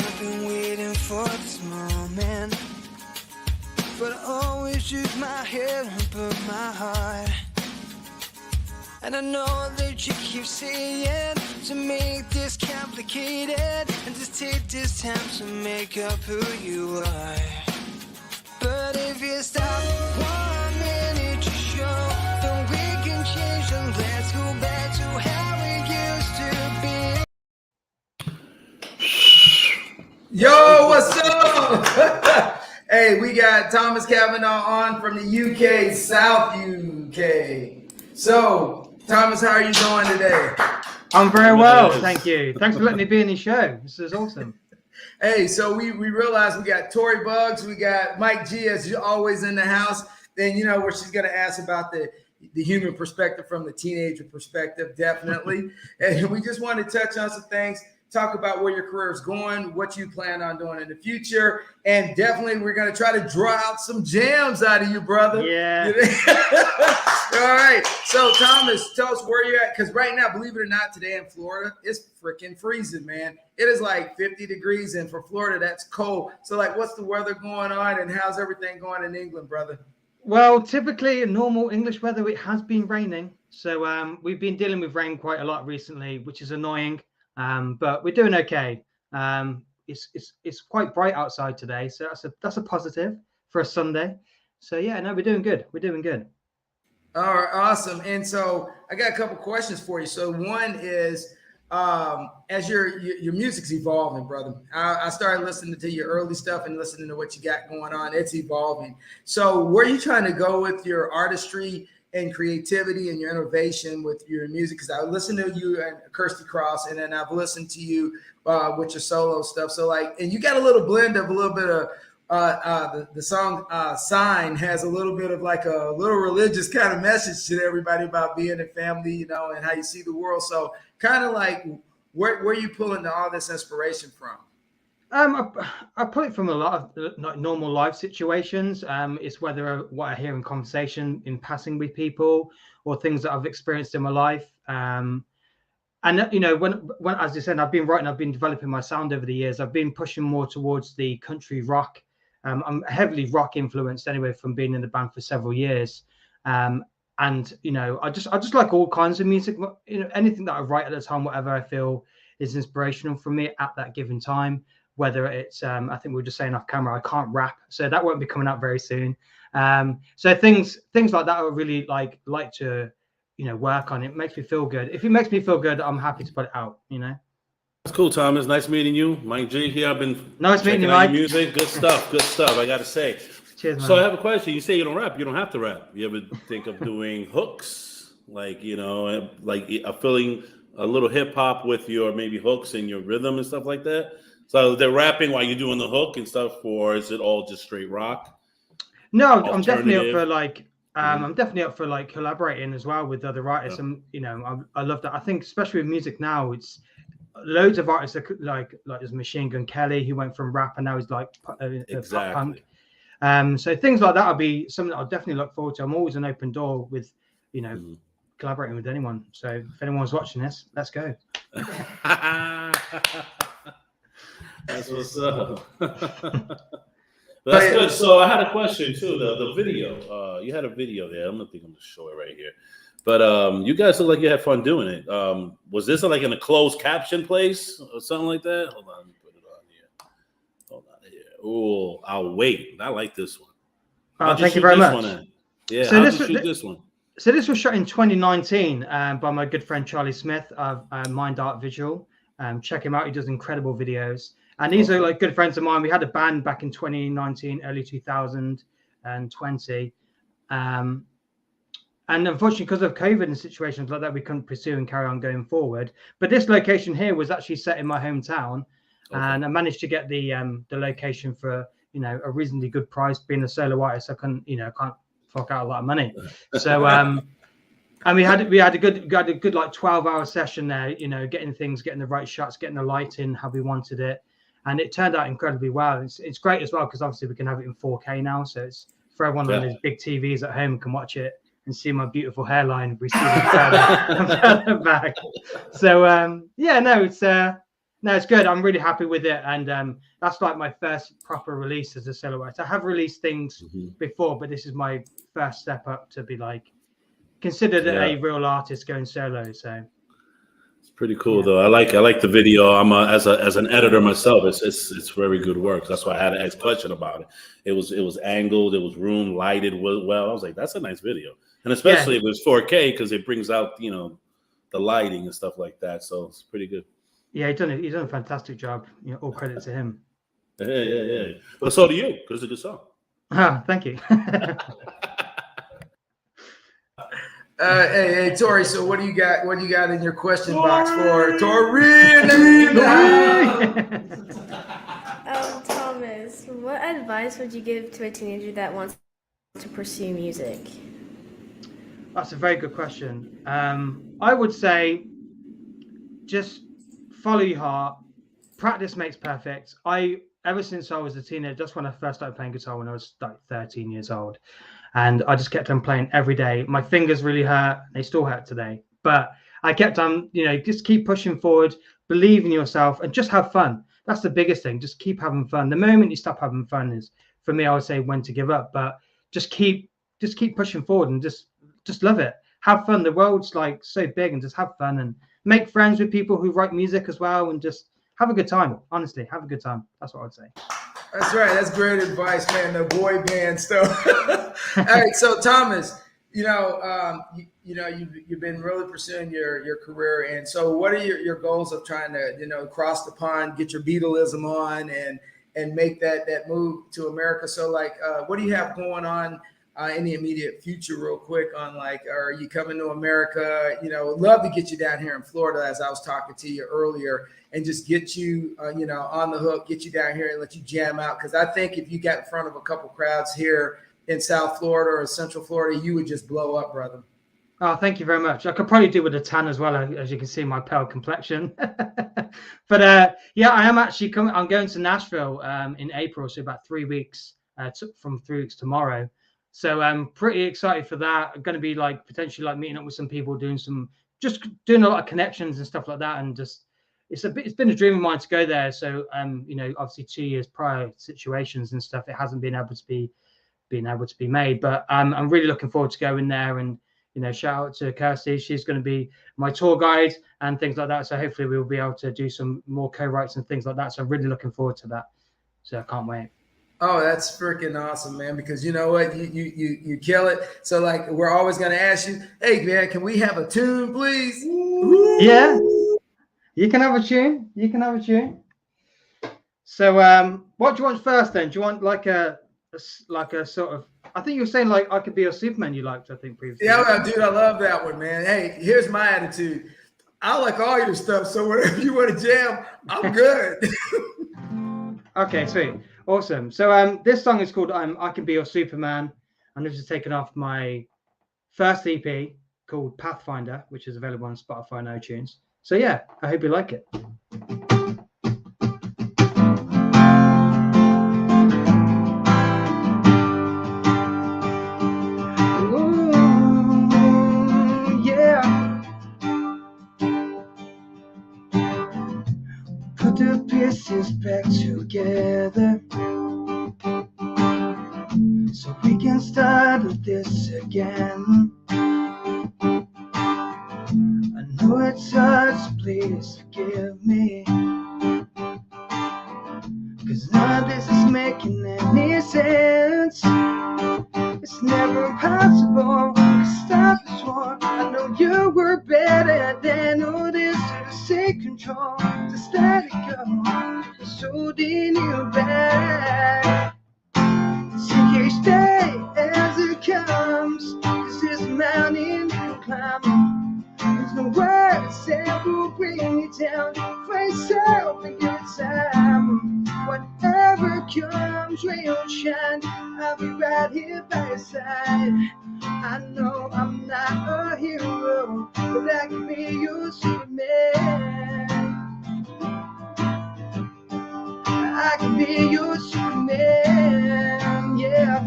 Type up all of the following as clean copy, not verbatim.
I've been waiting for this moment, but I always use my head and put my heart. And I know that you keep saying to make this complicated, and just take this time to make up who you are. But if you stop 1 minute to show, then we can change and let's go back to how it used to be. Yo, what's up? Hey, we got Thomas Kavanagh on from the UK, South UK. So, Thomas, how are you doing today? I'm very well, thank you. Thanks for letting me be in the show. This is awesome. Hey, so we realized we got Tori Bugs, we got Mike G, as always in the house. Then, you know, where she's going to ask about the human perspective from the teenager perspective, definitely. And we just want to touch on some things, talk about where your career is going, what you plan on doing in the future, and definitely we're going to try to draw out some jams out of you, brother. Yeah. All right. So, Thomas, tell us where you're at, because right now, believe it or not, today in Florida, it's freaking freezing, man. It is like 50 degrees, and for Florida, that's cold. So, like, what's the weather going on, and how's everything going in England, brother? Well, typically in normal English weather, it has been raining. So we've been dealing with rain quite a lot recently, which is annoying. But we're doing okay. It's quite bright outside today, so that's a positive for a Sunday. So yeah, no, we're doing good. We're doing good. All right, awesome. And so I got a couple questions for you. So one is, as your music's evolving, brother. I started listening to your early stuff and listening to what you got going on. It's evolving. So where are you trying to go with your artistry and creativity and your innovation with your music? Because I listened to you and Kirsty Cross, and then I've listened to you with your solo stuff. So like, and you got a little blend of a little bit of the song Sign has a little bit of like a little religious kind of message to everybody about being a family, you know, and how you see the world. So kind of like where are you pulling all this inspiration from? I pull it from a lot of like normal life situations. It's whether what I hear in conversation, in passing with people, or things that I've experienced in my life. And you know, when as I said, I've been developing my sound over the years. I've been pushing more towards the country rock. I'm heavily rock influenced anyway from being in the band for several years. And you know, I just like all kinds of music. You know, anything that I write at the time, whatever I feel is inspirational for me at that given time. Whether it's, I think we were just saying off camera, I can't rap, so that won't be coming out very soon. So things like that, I would really like to, you know, work on. It makes me feel good. If it makes me feel good, I'm happy to put it out. You know. That's cool, Thomas. Nice meeting you, Mike G. Here, I've been nice meeting you, Mike. Music, good stuff, good stuff. I gotta say. Cheers, man. So I have a question. You say you don't rap. You don't have to rap. You ever think of doing hooks, like, you know, like filling a little hip hop with your maybe hooks and your rhythm and stuff like that? So they're rapping while you're doing the hook and stuff, or is it all just straight rock? No, I'm definitely up for like I'm definitely up for like collaborating as well with other writers. And you know, I love that. I think especially with music now, it's loads of artists that like there's Machine Gun Kelly, who went from rap and now he's like pop punk. So things like that will be something that I'll definitely look forward to. I'm always an open door with, you know, collaborating with anyone. So if anyone's watching this, let's go. That's what's up. That's good. So I had a question too. The video. You had a video there. I'm gonna show it right here. But you guys look like you had fun doing it. Was this like in a closed caption place or something like that? Hold on, let me put it on here. Hold on here. Oh, I'll wait. I like this one. Thank you very much. Yeah. So this one. So this was shot in 2019 by my good friend Charlie Smith of Mind Art Visual. Check him out. He does incredible videos. And these are like good friends of mine. We had a band back in 2019, early 2020. And unfortunately, because of COVID and situations like that, we couldn't pursue and carry on going forward. But this location here was actually set in my hometown. And I managed to get the location for, you know, a reasonably good price. Being a solo artist, I can't fork out a lot of money. So and we had a good like 12-hour session there, you know, getting the right shots, getting the lighting how we wanted it. And it turned out incredibly well. It's great as well because obviously we can have it in 4K now. So it's for everyone on those big TVs at home can watch it and see my beautiful hairline receding further back. So No, it's good. I'm really happy with it, and that's like my first proper release as a solo artist. I have released things before, but this is my first step up to be like considered a real artist going solo. So it's pretty cool though. I like the video. I'm as an editor myself. It's very good work. That's why I had to ask a question about it. It was angled. It was room lighted well. I was like, that's a nice video, and especially if it was 4K because it brings out the lighting and stuff like that. So it's pretty good. Yeah, he's done a fantastic job. All credit to him. Yeah. But so do you, because it's a good song. Thank you. Hey, Tori. So what do you got? What do you got in your question box for Tori? Thomas, what advice would you give to a teenager that wants to pursue music? That's a very good question. I would say just follow your heart. Practice makes perfect. Ever since I was a teenager, just when I first started playing guitar when I was like 13 years old, and I just kept on playing every day. My fingers really hurt. They still hurt today, but I kept on, just keep pushing forward, believe in yourself, and just have fun. That's the biggest thing. Just keep having fun. The moment you stop having fun is, for me, I would say when to give up. But just keep pushing forward and just love it. Have fun. The world's like so big, and just have fun and make friends with people who write music as well, and just have a good time. Honestly, have a good time. That's what I'd say. That's right. That's great advice, man. The boy band stuff. All right. So Thomas, you've been really pursuing your career, and so what are your goals of trying to cross the pond, get your Beatleism on, and make that move to America? So what do you have going on in the immediate future, real quick, on are you coming to America? Would love to get you down here in Florida, as I was talking to you earlier, and just get you, on the hook, get you down here and let you jam out. Because I think if you got in front of a couple crowds here in South Florida or Central Florida, you would just blow up, brother. Oh, thank you very much. I could probably do with a tan as well, as you can see my pale complexion. But I am actually coming. I'm going to Nashville in April, so about 3 weeks, from 3 weeks tomorrow. So I'm pretty excited for that. I'm going to be potentially meeting up with some people, doing a lot of connections and stuff like that. And just, it's been a dream of mine to go there. So, obviously 2 years prior situations and stuff, it hasn't been able to be made, but I'm really looking forward to going there. And, shout out to Kirsty. She's going to be my tour guide and things like that. So hopefully we'll be able to do some more co-writes and things like that. So I'm really looking forward to that. So I can't wait. Oh, that's freaking awesome, man, because you know what? You kill it. So we're always going to ask you, hey, man, can we have a tune, please? Yeah, you can have a tune. So what do you want first then? Do you want a sort of, I think you were saying I Could Be Your Superman you liked, I think, previously. Yeah, dude, I love that one, man. Hey, here's my attitude. I like all your stuff, so whatever you want to jam, I'm good. Okay, sweet. Awesome. So this song is called I Can Be Your Superman, and this is taken off my first EP called Pathfinder, which is available on Spotify and iTunes. So yeah, I hope you like it. Ooh, yeah. Put the pieces back together so we can start this again. I know it's hard, so please forgive me, 'cause none of this is making any sense. It's never possible to stop this war. I know you were better than all this to take control, just let it go. It's holding you back. Take each day as it comes. This is a mountain you climb. There's no words that will bring you down. Face up in good time. Whatever comes, will shine. I'll be right here by your side. I know I'm not a hero, but I can be your Superman. I can be your Superman, yeah.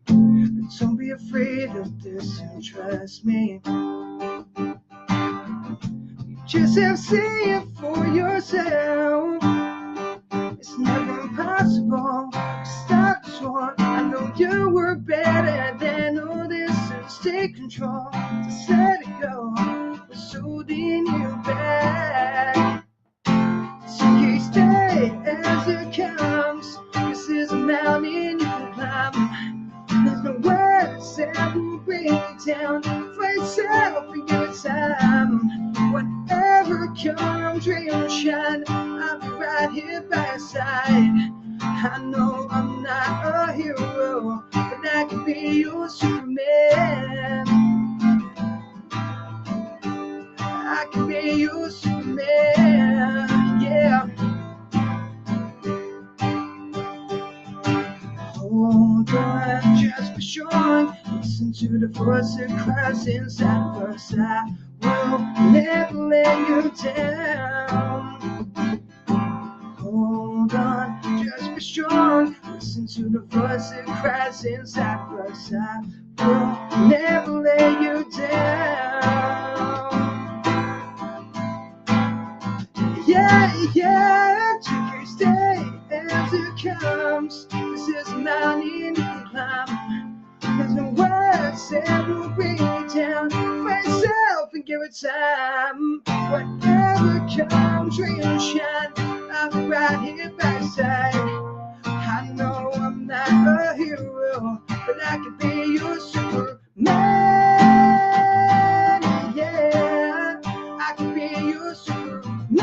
But don't be afraid of this and trust me. Just have to see it for yourself. It's never impossible. Stop this one. I know you were better than all this. So take control. Just let it go. What's holding you back? So you stay as it comes. This is a mountain you can climb. There's no words that will bring you down. For yourself and your time. Whatever comes, rain or shine, I'll be right here by your side. I know I'm not a hero, but I can be your Superman. I can be your Superman, yeah. Hold on, just be strong. Listen to the voice that cries inside of us. I will never let you down. Hold on, just be strong. Listen to the voice that cries inside of us. I will never let you down. Yeah, yeah, you stay as it comes. This is a mountain you can climb. There's no words that will bring you down. For yourself and give it time. Whatever comes, rain or shine, I'll be right here by your side. I know I'm not a hero, but I can be your Superman. Yeah, I can be your Superman.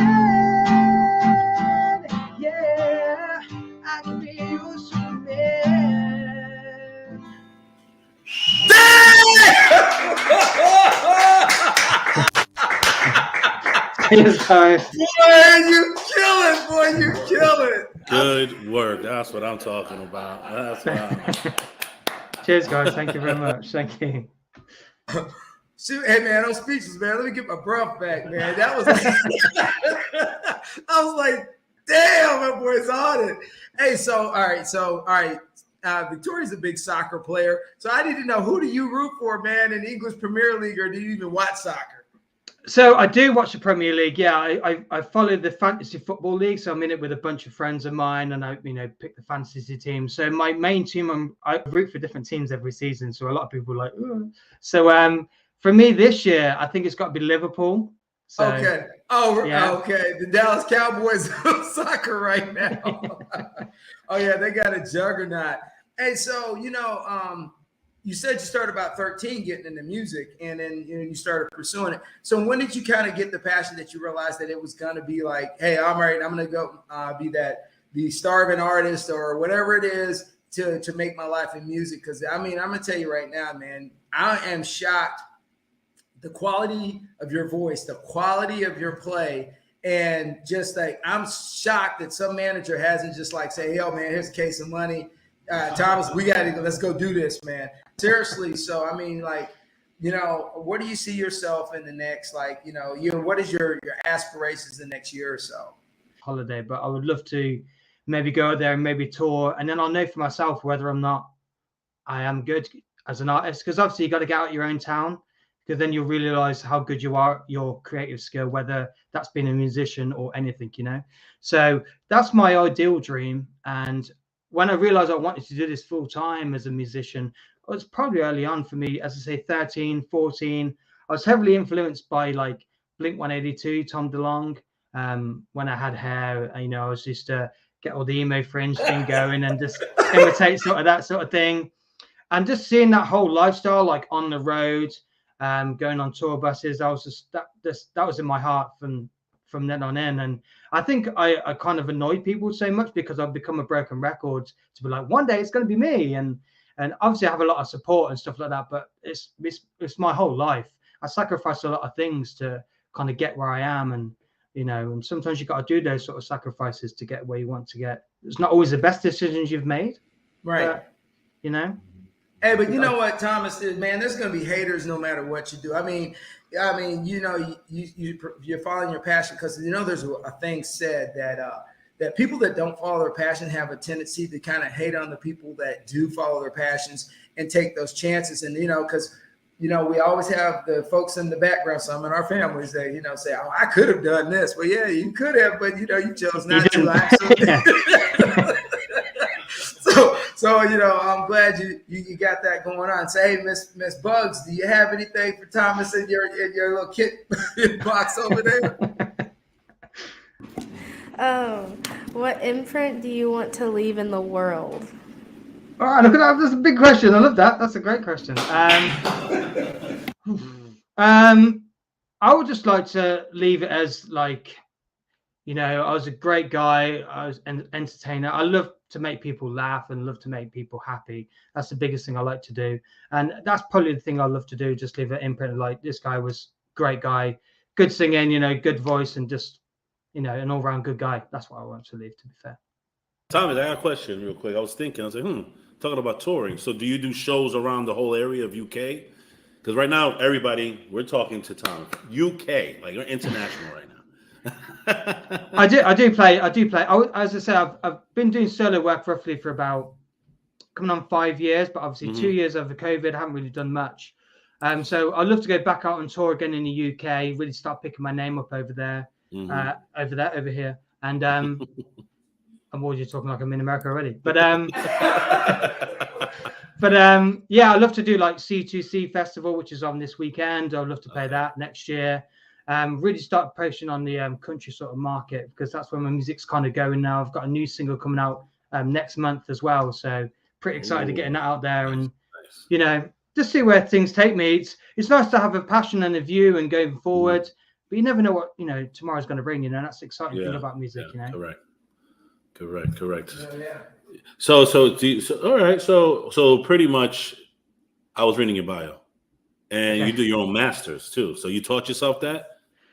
Yeah, I can be your Superman. Cheers, guys. Boy, you kill it, boy, you kill it. Good work. That's what I'm talking about. That's what I'm. Cheers, guys. Thank you very much. Thank you. Shoot, hey man, I'm speechless, man. Let me get my breath back, man. That was I was like, damn, that boy's on it. Hey, all right. Victoria's a big soccer player. So I need to know, who do you root for, man, in the English Premier League, or do you even watch soccer? So I do watch the Premier League. Yeah, I follow the fantasy football league. So I'm in it with a bunch of friends of mine, and I pick the fantasy team. So my main team, I root for different teams every season. So a lot of people are like, ugh. So for me this year, I think it's got to be Liverpool. So, Okay. Oh, yeah. Okay. The Dallas Cowboys of soccer right now. Oh yeah, they got a juggernaut. Hey, so you said you started about 13 getting into music, and then you started pursuing it. So when did you kind of get the passion that you realized that it was going to be like, hey, I'm right, I'm going to go be the starving artist or whatever it is to make my life in music? Because I'm going to tell you right now, man, I am shocked the quality of your voice, the quality of your play, and just like I'm shocked that some manager hasn't just like say, "Yo, man, here's a case of money, Thomas, let's go do this, man." Seriously. So I mean, like, what do you see yourself in the next, like, what is your aspirations the next year or so? Holiday, but I would love to maybe go out there and maybe tour, and then I'll know for myself whether or not I am good as an artist. Because obviously you got to get out your own town, because then you'll realize how good you are, your creative skill, whether that's being a musician or anything, So that's my ideal dream. And when I realized I wanted to do this full time as a musician, it was probably early on for me, as I say, 13, 14. I was heavily influenced by like Blink-182, Tom DeLonge. When I had hair, I was just to get all the emo fringe thing going and just imitate sort of that sort of thing. And just seeing that whole lifestyle, like on the road, going on tour buses, I was just that was in my heart from then on in. And I think I kind of annoyed people so much because I've become a broken record to be like, one day it's going to be me. And obviously I have a lot of support and stuff like that, but it's my whole life. I sacrificed a lot of things to kind of get where I am. And, and sometimes you got to do those sort of sacrifices to get where you want to get. It's not always the best decisions you've made. Right. But, Hey, but you know what, Thomas, man, there's going to be haters no matter what you do. I mean, you're following your passion because, there's a thing said that people that don't follow their passion have a tendency to kind of hate on the people that do follow their passions and take those chances. And, because you know, we always have the folks in the background, some in our families that, you know, say, oh, I could have done this. Well, yeah, you could have, but, you know, you chose not to. So, you know, I'm glad you got that going on. Say, hey, Miss Bugs, do you have anything for Thomas in your little kit box over there? What imprint do you want to leave in the world? All right, look at that. That's a big question. I love that. That's a great question. I would just like to leave it as like, you know, I was a great guy. I was an entertainer. I love to make people laugh and love to make people happy. That's the biggest thing I like to do. And that's probably the thing I love to do. Just leave an imprint like this guy was a great guy, good singing, you know, good voice, and just, you know, an all-round good guy. That's what I want to leave, to be fair. Thomas, I got a question real quick. I was thinking, I was like, talking about touring. So do you do shows around the whole area of UK? Because right now, everybody, we're talking to Tom. UK, like you're international right now. I do play. As I say, I've been doing solo work roughly for about coming on 5 years, but obviously 2 years over COVID, I haven't really done much. So I'd love to go back out on tour again in the UK, really start picking my name up over there, over here. And I'm already talking like I'm in America already. But yeah, I'd love to do like C2C Festival, which is on this weekend. I'd love to play that next year. Really start pushing on the country sort of market, because that's where my music's kind of going now. I've got a new single coming out next month as well. So pretty excited to getting that out there and, you know, just see where things take me. It's nice to have a passion and a view and going forward, but you never know what, you know, tomorrow's going to bring, you know. That's the exciting thing about music, you know. Correct. Yeah. So all right. So pretty much, I was reading your bio, and you do your own masters too. So you taught yourself that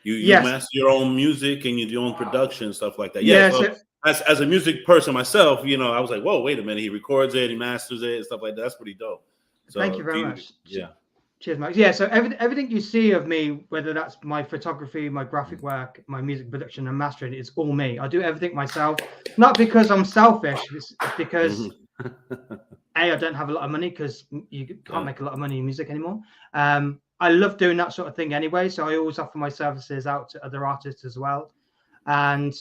you master your own music and you do your own production, stuff like that. Yeah. So as a music person myself, you know, I was like, whoa, wait a minute. He records it, he masters it, and stuff like that. That's pretty dope. So thank you very much. Yeah. Cheers, Max. Yeah, so everything you see of me, whether that's my photography, my graphic work, my music production and mastering, it's all me. I do everything myself, not because I'm selfish. It's because I don't have a lot of money, because you can't make a lot of money in music anymore. I love doing that sort of thing anyway, so I always offer my services out to other artists as well. And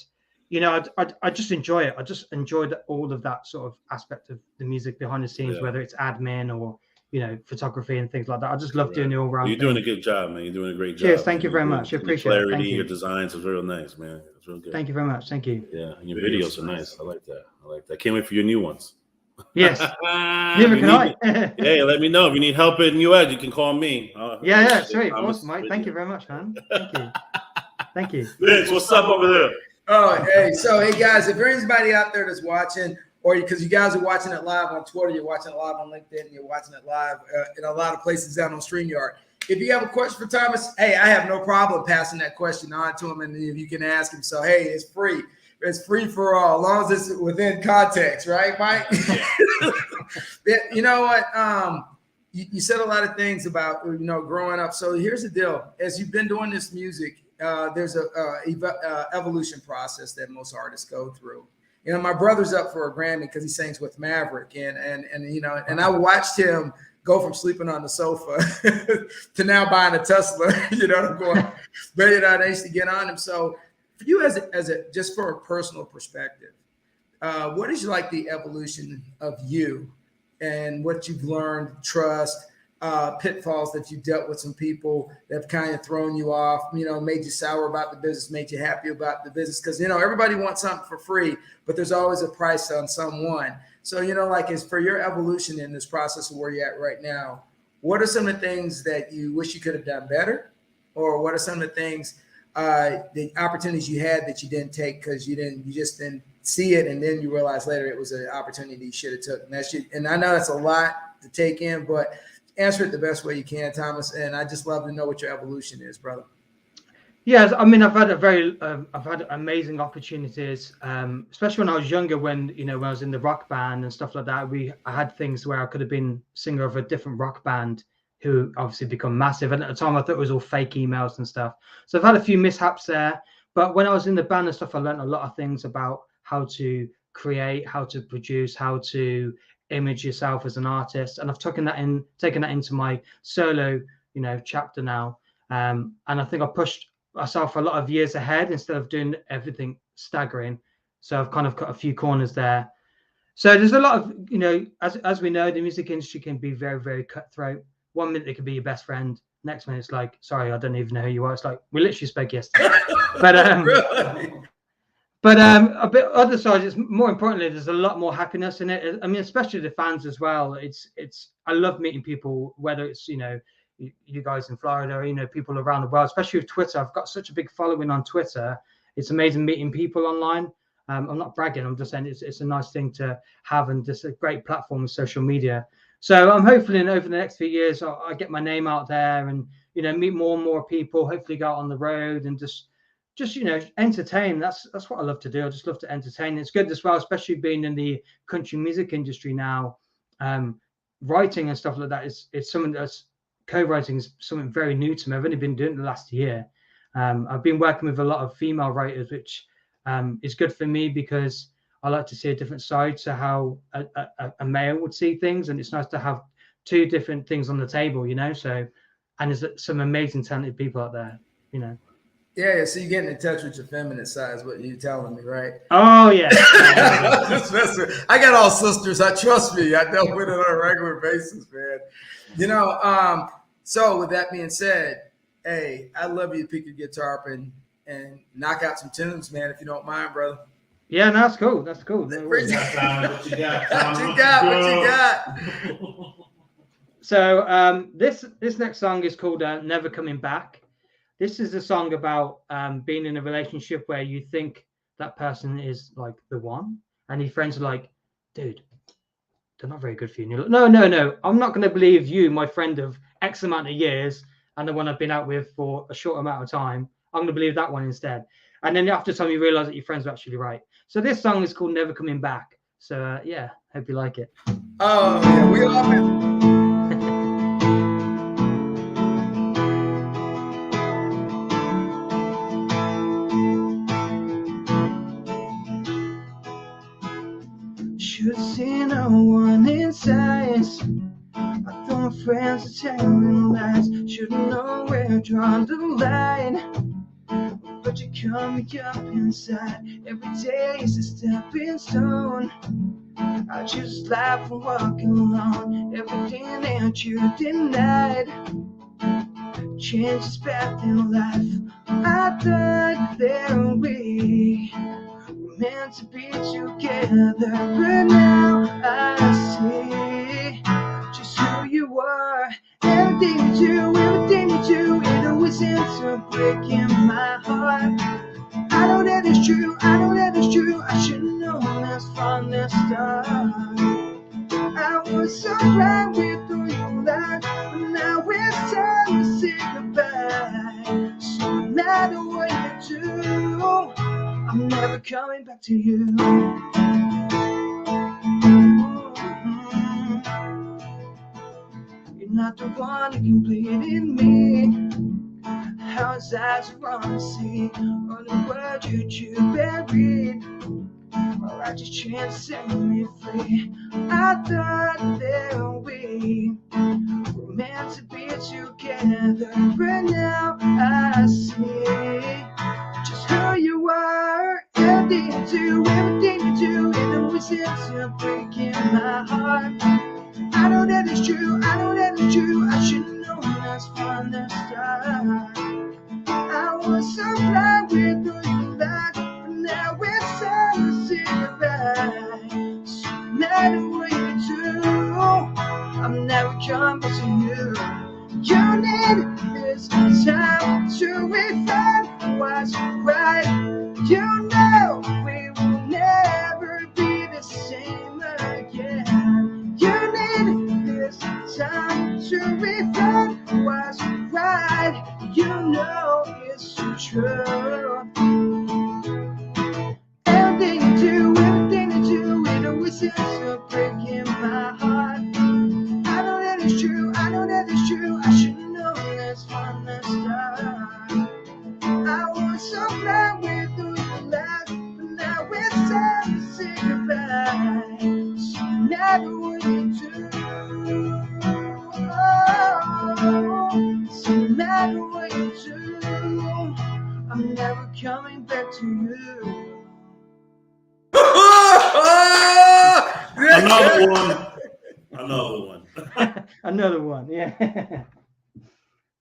you know, I just enjoy it. I just enjoy all of that sort of aspect of the music behind the scenes, whether it's admin or, you know, photography and things like that. I just love doing the all round. You're doing a good job, man. You're doing a great job. Cheers. Thank you very much. I appreciate it. Thank you. Your designs is real nice, man. It's real good. Thank you very much. Thank you. Yeah, and your videos are nice. I like that. Can't wait for your new ones. Yes. Neither can I. Hey, let me know if you need help in US. You can call me. Yeah, sweet. Awesome, mate. Thank you very much, man. Thank you. Thank you. Vince, what's up over there? Oh, hey. So, hey, guys, if there's anybody out there that's watching, or because you guys are watching it live on Twitter, you're watching it live on LinkedIn, you're watching it live in a lot of places down on StreamYard. If you have a question for Thomas, hey, I have no problem passing that question on to him, and if you can ask him. So, hey, it's free. It's free for all, as long as it's within context, right, Mike? You know what? You said a lot of things about, you know, growing up. So here's the deal. As you've been doing this music, there's a evolution process that most artists go through. You know, my brother's up for a Grammy because he sings with Maverick, and you know, and I watched him go from sleeping on the sofa to now buying a Tesla. You know what I'm going? But you know, I used to get on him. So for you, as a just for a personal perspective, what is like the evolution of you and what you've learned, trust, pitfalls that you dealt with, some people that have kind of thrown you off, you know, made you sour about the business, made you happy about the business? Because, you know, everybody wants something for free, but there's always a price on someone. So, you know, like, as for your evolution in this process of where you're at right now, what are some of the things that you wish you could have done better? Or what are some of the things, the opportunities you had that you didn't take because you just didn't see it, and then you realize later it was an opportunity you should have took? And I know that's a lot to take in, but answer it the best way you can, Thomas. And I just love to know what your evolution is, brother. Yes, I mean, I've had amazing opportunities, especially when I was younger. When I was in the rock band and stuff like that, I had things where I could have been singer of a different rock band, who obviously become massive. And at the time, I thought it was all fake emails and stuff. So I've had a few mishaps there. But when I was in the band and stuff, I learned a lot of things about how to create, how to produce, how to image yourself as an artist. And I've taken that into my solo, chapter now. And I think I pushed myself a lot of years ahead instead of doing everything staggering. So I've kind of cut a few corners there. So there's a lot of, as we know, the music industry can be very, very cutthroat. 1 minute it could be your best friend. Next minute it's like, sorry, I don't even know who you are. It's like, we literally spoke yesterday. But Really? But a bit other side, it's more importantly, there's a lot more happiness in it. I mean, especially the fans as well. I love meeting people, whether it's, you guys in Florida, or, people around the world, especially with Twitter. I've got such a big following on Twitter. It's amazing meeting people online. I'm not bragging. I'm just saying it's a nice thing to have, and just a great platform with social media. So I'm hopefully over the next few years, I get my name out there and, meet more and more people, hopefully go out on the road and just entertain. That's what I love to do. I just love to entertain. It's good as well, especially being in the country music industry now. Writing and stuff like that is something that's co-writing is something very new to me. I've only been doing it the last year. I've been working with a lot of female writers, which is good for me because I like to see a different side to how a male would see things, and it's nice to have two different things on the table, So, and there's some amazing talented people out there, Yeah, so you're getting in touch with your feminine side is what you're telling me, right? Oh, yeah. I got all sisters. Trust me. I dealt with it on a regular basis, man. So with that being said, hey, I'd love you to pick your guitar up and knock out some tunes, man, if you don't mind, brother. Yeah, no, that's cool. That's cool. No What you got? What you got? So this next song is called Never Coming Back. This is a song about being in a relationship where you think that person is like the one, and your friends are like, dude, they're not very good for you. And you're like, no, I'm not going to believe you, my friend of X amount of years, and the one I've been out with for a short amount of time. I'm going to believe that one instead. And then after time, you realize that your friends are actually right. So this song is called Never Coming Back. So yeah, hope you like it. Oh, yeah, we all been. Should see no one in sight. I thought my friends are telling lies. Shouldn't know where to draw the line. But you cut me up inside. Every day is a stepping stone. I just laugh and walk along. Everything that you denied changes path in life. I thought there we were meant to be together, but now I see just who you are. Everything you do, it always ends up breaking my heart. I know that it's true, I should've known this from the start. I was so glad we threw you lied, but now it's time to say goodbye. So no matter what you do, I'm never coming back to you. You're not the one who completed me. How is that so wrong to see? All the words you buried, all I just trying to set me free. I thought that we were meant to be together, but now I see just who you are. Everything you do, it always ends up breaking my heart. I know that it's true, I should've known that's from the start. I was so glad we threw you back, but now it's time to say goodbye. So no matter what you do, I'm never coming back to you. You need this time to refine what's right. You know we will never be the same again. You need this time to refine what's right. You know it's true. Everything you do, it always ends up breaking my heart. I know that it's true, I should've known this from the start. I was so glad we matter what you do, I'm never coming back to you. Another one. Another one. Another one, yeah.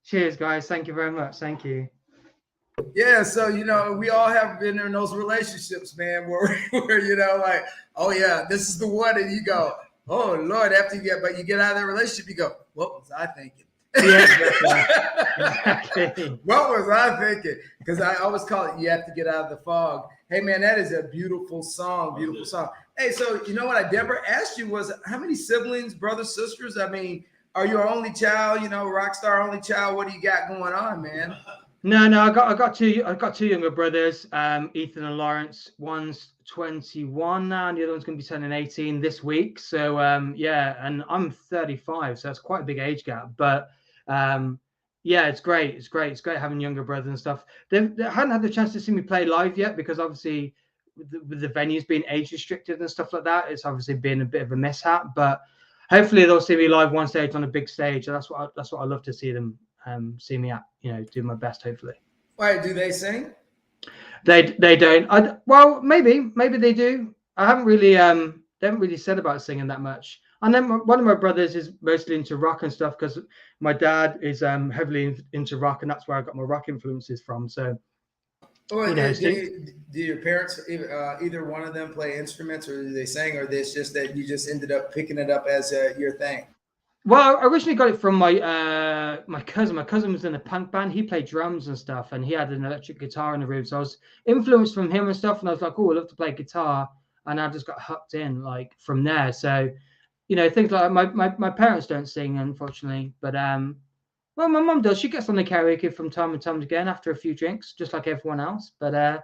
Cheers, guys. Thank you very much. Thank you. Yeah, so we all have been in those relationships, man, where like, oh yeah, this is the one, and you go, oh Lord, after you get out of that relationship, you go, what was I thinking? Yeah, exactly. What was I thinking? Because I always call it, you have to get out of the fog. Hey man, that is a beautiful song, beautiful song. Hey, so you know what I never asked you was how many siblings, brothers, sisters? I mean, are you an only child? Rock star only child? What do you got going on, man? No, I got two younger brothers, Ethan and Lawrence. One's 21 now, and the other one's going to be turning 18 this week. So yeah, and I'm 35, so that's quite a big age gap. But yeah, it's great. It's great having younger brothers and stuff. They hadn't had the chance to see me play live yet because obviously with the venues being age restricted and stuff like that, it's obviously been a bit of a mishap. But hopefully they'll see me live one stage on a big stage. That's what I love to see them. See me at, do my best, hopefully. Why do they sing? They don't. Well, maybe they do. I haven't really they haven't really said about singing that much. And then one of my brothers is mostly into rock and stuff because my dad is heavily into rock, and that's where I got my rock influences from. So, do your parents either one of them play instruments, or do they sing, or it's just that you just ended up picking it up as your thing? Well, I originally got it from my cousin. My cousin was in a punk band. He played drums and stuff, and he had an electric guitar in the room. So I was influenced from him and stuff, and I was like, oh, I love to play guitar. And I just got hooked in like from there. So, things like my parents don't sing, unfortunately. But well, my mum does. She gets on the karaoke from time and time again after a few drinks, just like everyone else. But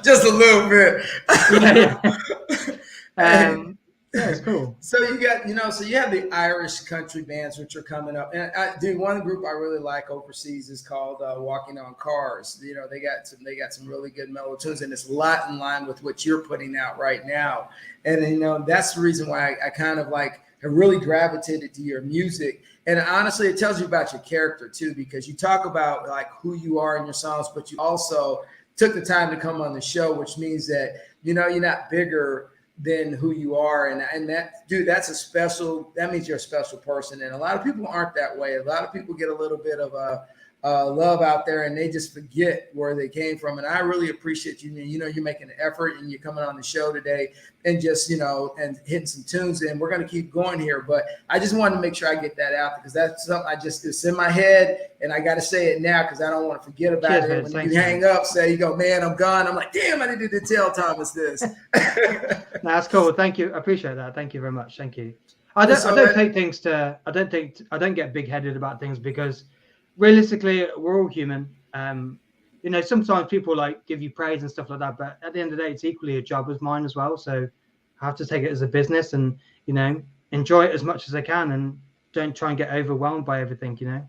just a little bit. yeah. Yeah, it's cool. So you got, so you have the Irish country bands which are coming up, and one group I really like overseas is called Walking on Cars. They got some really good mellow tunes, and it's a lot in line with what you're putting out right now. And that's the reason why I kind of like have really gravitated to your music. And honestly, it tells you about your character too, because you talk about like who you are in your songs, but you also took the time to come on the show, which means that you're not bigger than who you are, and that, dude, that means you're a special person, and a lot of people aren't that way. A lot of people get a little bit of love out there, and they just forget where they came from. And I really appreciate you. You're making an effort, and you're coming on the show today, and just and hitting some tunes. And we're going to keep going here, but I just wanted to make sure I get that out because that's something it's in my head, and I got to say it now because I don't want to forget about it. When you hang up, you go, man, I'm gone. I'm like, damn, I needed to tell Thomas this. No, that's cool. Thank you. I appreciate that. Thank you very much. Thank you. I don't get big headed about things because realistically, we're all human. Sometimes people like give you praise and stuff like that, but at the end of the day, it's equally a job as mine as well. So I have to take it as a business and, enjoy it as much as I can and don't try and get overwhelmed by everything, Yeah,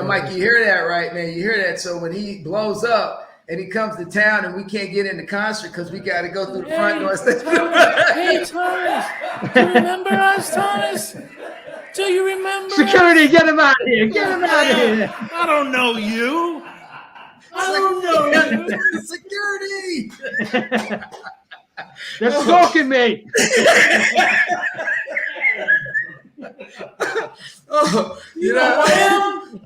Mike, you hear that, right, man? You hear that. So when he blows up and he comes to town and we can't get in the concert because we got to go through the front door. Hey, Thomas, do you remember us, Thomas? Do you remember? Security, get him out of here! Get him out of here! I don't know you. Security! They're stalking me. You know what I am?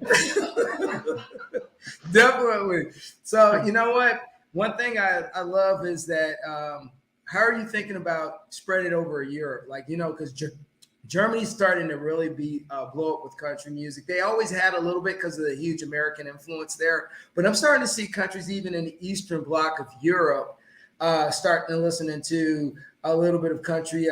Definitely. So you know what? One thing I love is that how are you thinking about spreading it over Europe? Like, because Germany's starting to really blow up with country music. They always had a little bit because of the huge American influence there. But I'm starting to see countries even in the Eastern Bloc of Europe starting to listening to a little bit of country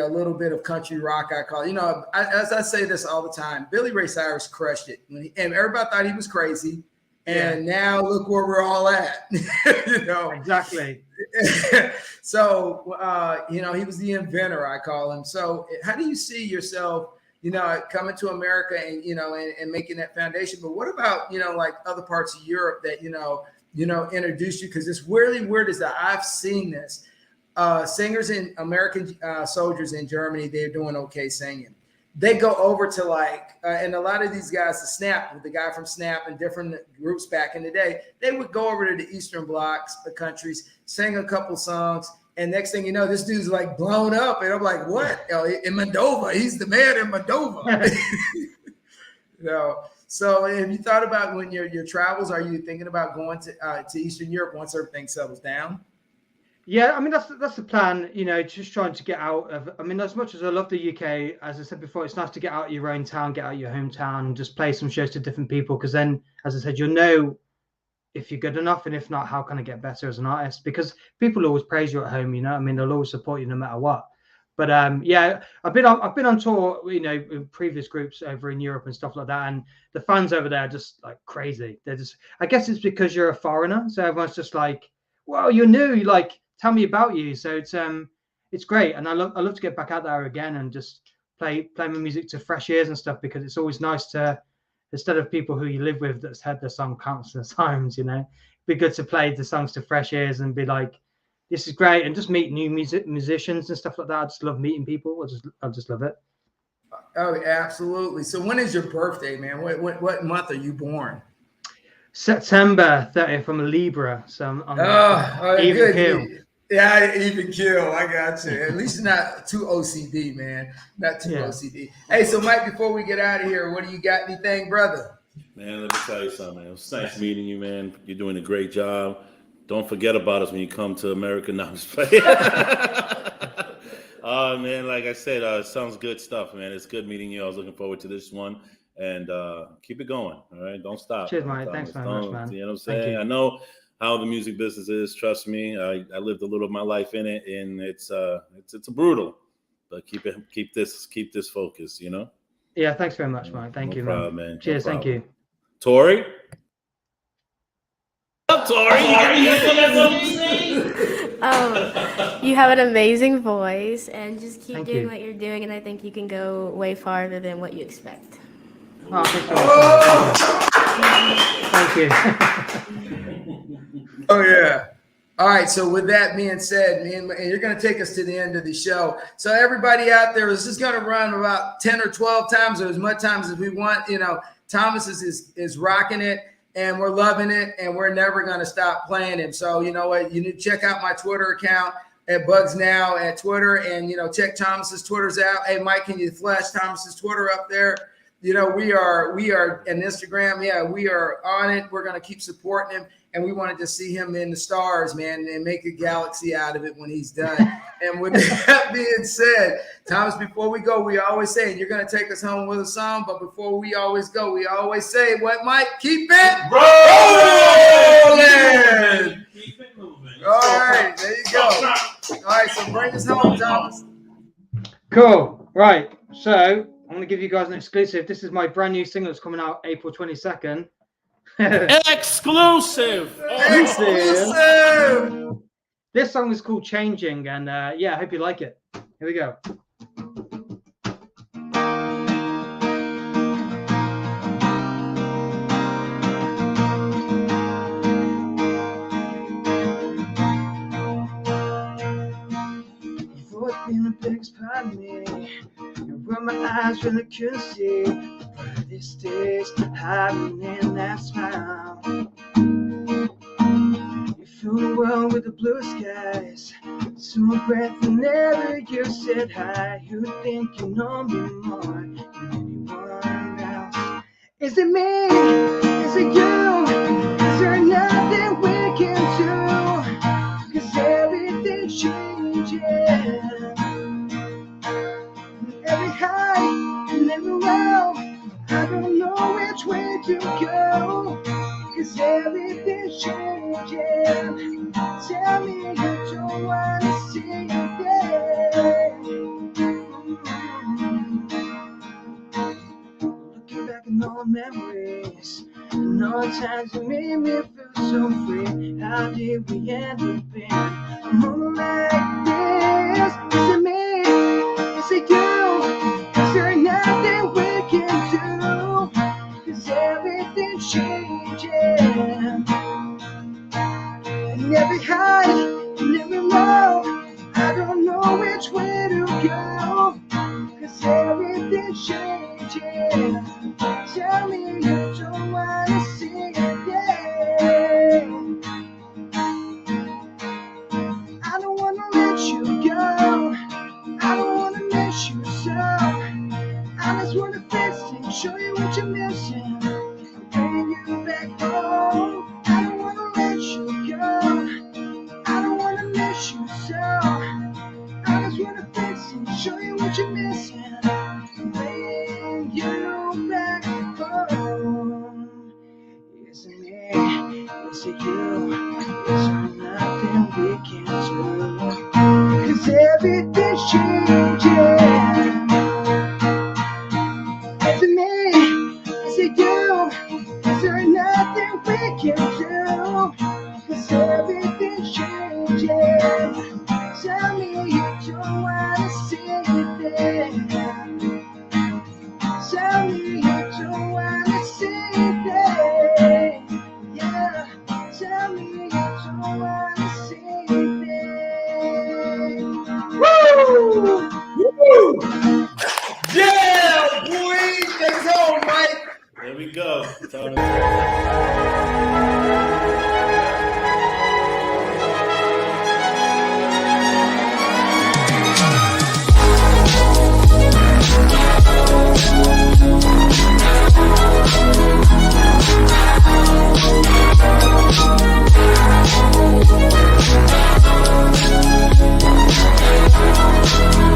rock, I call it. As I say this all the time, Billy Ray Cyrus crushed it. And everybody thought he was crazy. And now look where we're all at. Exactly. So, he was the inventor, I call him. So how do you see yourself, coming to America and, and making that foundation? But what about, like other parts of Europe that, introduce you? Because it's really weird is that I've seen this. Singers in American soldiers in Germany, they're doing okay singing. they go over to like, and a lot of these guys, the guy from Snap and different groups back in the day, they would go over to the Eastern blocks, the countries, sing a couple songs. And next thing you know, this dude's like blown up. And I'm like, what? In Moldova, he's the man in Moldova. You know, so have you thought about when your travels, are you thinking about going to Eastern Europe once everything settles down? Yeah, I mean that's the plan, you know, just trying to get out of. I mean, as much as I love the UK, as I said before, it's nice to get out of your own town, get out of your hometown, and just play some shows to different people. Because then, as I said, you'll know if you're good enough, and if not, how can I get better as an artist? Because people always praise you at home, you know. I mean, they'll always support you no matter what. But yeah, I've been on tour, you know, with previous groups over in Europe and stuff like that, and the fans over there are just like crazy. They're just, I guess it's because you're a foreigner, so everyone's just like, "Well, you're new, like tell me about you." So it's great, and I love to get back out there again and just play my music to fresh ears and stuff, because it's always nice to, instead of people who you live with that's heard the song countless times, you know, it'd be good to play the songs to fresh ears and be like, this is great, and just meet new musicians and stuff like that. I just love meeting people. I just love it. Oh, absolutely. So when is your birthday, man? What month are you born? September 30th. I'm a Libra, so I'm even kill. Yeah, even kill. I got you. At least not too OCD, man. Not too OCD. Hey, so Mike, before we get out of here, what do you got? Anything, brother? Man, let me tell you something, man. It was nice meeting you, man. You're doing a great job. Don't forget about us when you come to America. No, I'm just playing. Man, like I said, it sounds good stuff, man. It's good meeting you. I was looking forward to this one. And keep it going, all right? Don't stop. Cheers, Mike. Thanks very much, man. You know what I'm saying? I know how the music business is. Trust me. I lived a little of my life in it, and it's brutal. But keep this focus, you know? Yeah, thanks very much, Mike. Thank you, man. Cheers, thank you. Tori? What's up, Tori? You have an amazing voice, and just keep Thank doing you. what you're doing, and I think you can go way farther than what you expect. Oh, thank you. Oh, yeah. All right. So with that being said, man, and you're going to take us to the end of the show. So everybody out there is just going to run about 10 or 12 times or as much times as we want. You know, Thomas is rocking it, and we're loving it, and we're never going to stop playing him. So, you know what? You need to check out my Twitter account at Bugs Now at Twitter, and, you know, check Thomas's Twitters out. Hey, Mike, can you flash Thomas's Twitter up there? You know, we are and Instagram. Yeah, we are on it. We're going to keep supporting him. And we wanted to see him in the stars, man, and make a galaxy out of it when he's done. And with that being said, Thomas, before we go, we always say, you're going to take us home with a song. But before we always go, we always say, what, Mike? Keep it rolling. Keep it moving. All right, there you go. All right, so bring us home, Thomas. Cool. Right. So I'm going to give you guys an exclusive. This is my brand new single that's coming out April 22nd. Exclusive. This song is called Changing, and yeah, I hope you like it. Here we go. You've always been the biggest part of me. You were my eyes really couldn't see. These days hiding in that smile. You fill the world with the blue skies. So breath whenever you said hi. You think you know me more than anyone else. Is it me? Is it you? Is there nothing we can do? 'Cause everything's changing. Every high and every low, I don't know which way to go, 'cause everything's changing. Tell me you don't wanna see it. Looking back on all memories, and all the times you made me feel so free. How did we end up in a moment like this? Is it me? Is it you? Is there nothing we can do? 'Cause everything's changing. And every high and every low, I don't know which way to go. 'Cause everything's changing. Tell me you don't wanna see it, yeah. I don't wanna let you go. I don't wanna miss you so. I just wanna fix it, show you what you're missing, bring you back home. I don't wanna let you go. I don't wanna miss you so. I just wanna fix it, show you what you're missing, bring you back home. Is it me? Is it you? Is there nothing we can do? 'Cause everything's changing. Is it me? Is it you? Is there nothing we can do? 'Cause